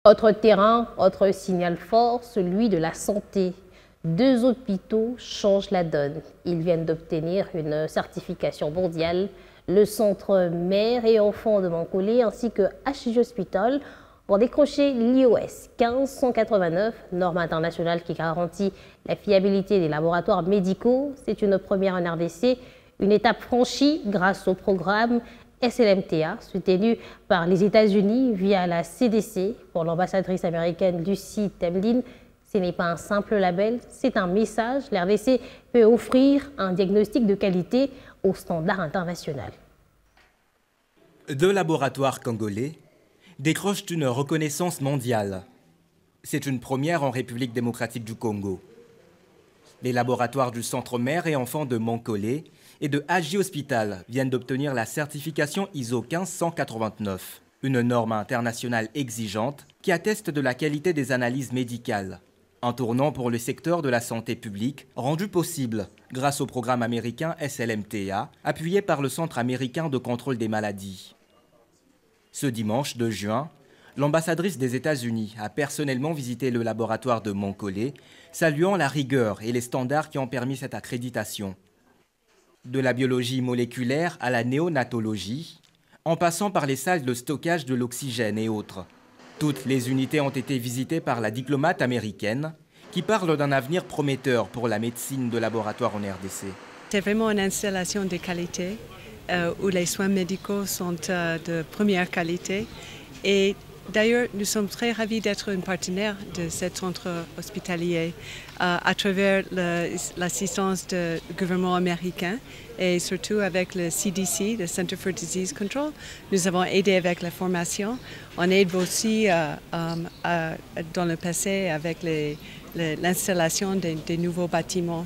Autre terrain, autre signal fort, celui de la santé. 2 hôpitaux changent la donne. Ils viennent d'obtenir une certification mondiale. Le centre mère et enfants de Mankolé ainsi que HJ Hospital ont décroché l'IOS 1589, norme internationale qui garantit la fiabilité des laboratoires médicaux. C'est une première en RDC, une étape franchie grâce au programme SLMTA, soutenu par les États-Unis via la CDC. Pour l'ambassadrice américaine Lucy Temlin, ce n'est pas un simple label, c'est un message. L'RDC peut offrir un diagnostic de qualité au standard international. 2 laboratoires congolais décrochent une reconnaissance mondiale. C'est une première en République démocratique du Congo. Les laboratoires du Centre mère et enfants de Mankolé et de HJ Hospital viennent d'obtenir la certification ISO 15189, une norme internationale exigeante qui atteste de la qualité des analyses médicales. Un tournant pour le secteur de la santé publique, rendu possible grâce au programme américain SLMTA, appuyé par le Centre américain de contrôle des maladies. Ce dimanche 2 juin, l'ambassadrice des États-Unis a personnellement visité le laboratoire de Mankolé, saluant la rigueur et les standards qui ont permis cette accréditation. De la biologie moléculaire à la néonatologie, en passant par les salles de stockage de l'oxygène et autres. Toutes les unités ont été visitées par la diplomate américaine qui parle d'un avenir prometteur pour la médecine de laboratoire en RDC. C'est vraiment une installation de qualité où les soins médicaux sont de première qualité. Et d'ailleurs, nous sommes très ravis d'être un partenaire de ce centre hospitalier à travers l'assistance du gouvernement américain et surtout avec le CDC, le Center for Disease Control. Nous avons aidé avec la formation. On aide aussi dans le passé avec l'installation des nouveaux bâtiments.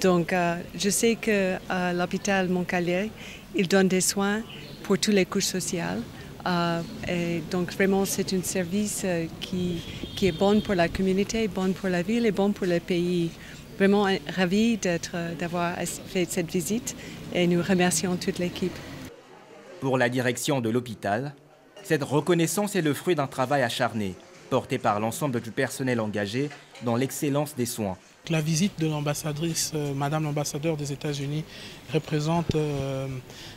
Donc, je sais que l'hôpital Mankolé, il donne des soins pour toutes les couches sociales. Et donc vraiment c'est un service qui est bon pour la communauté, bon pour la ville et bon pour le pays. Vraiment ravis d'avoir fait cette visite et nous remercions toute l'équipe. Pour la direction de l'hôpital, cette reconnaissance est le fruit d'un travail acharné, porté par l'ensemble du personnel engagé dans l'excellence des soins. La visite de l'ambassadrice, Madame l'ambassadeur des États-Unis, représente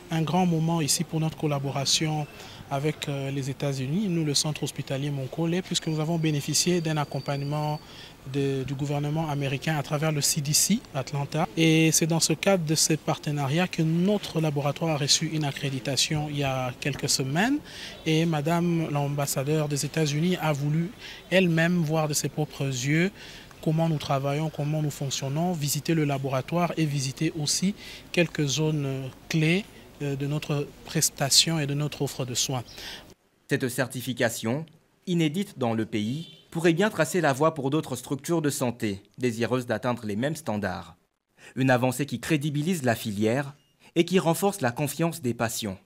un grand moment ici pour notre collaboration avec les États-Unis, nous le centre hospitalier Mankolé, puisque nous avons bénéficié d'un accompagnement du gouvernement américain à travers le CDC Atlanta. Et c'est dans ce cadre de ce partenariat que notre laboratoire a reçu une accréditation il y a quelques semaines. Et Madame l'ambassadeur des États-Unis a voulu elle-même voir de ses propres yeux comment nous travaillons, comment nous fonctionnons, visiter le laboratoire et visiter aussi quelques zones clés de notre prestation et de notre offre de soins. Cette certification, inédite dans le pays, pourrait bien tracer la voie pour d'autres structures de santé désireuses d'atteindre les mêmes standards. Une avancée qui crédibilise la filière et qui renforce la confiance des patients.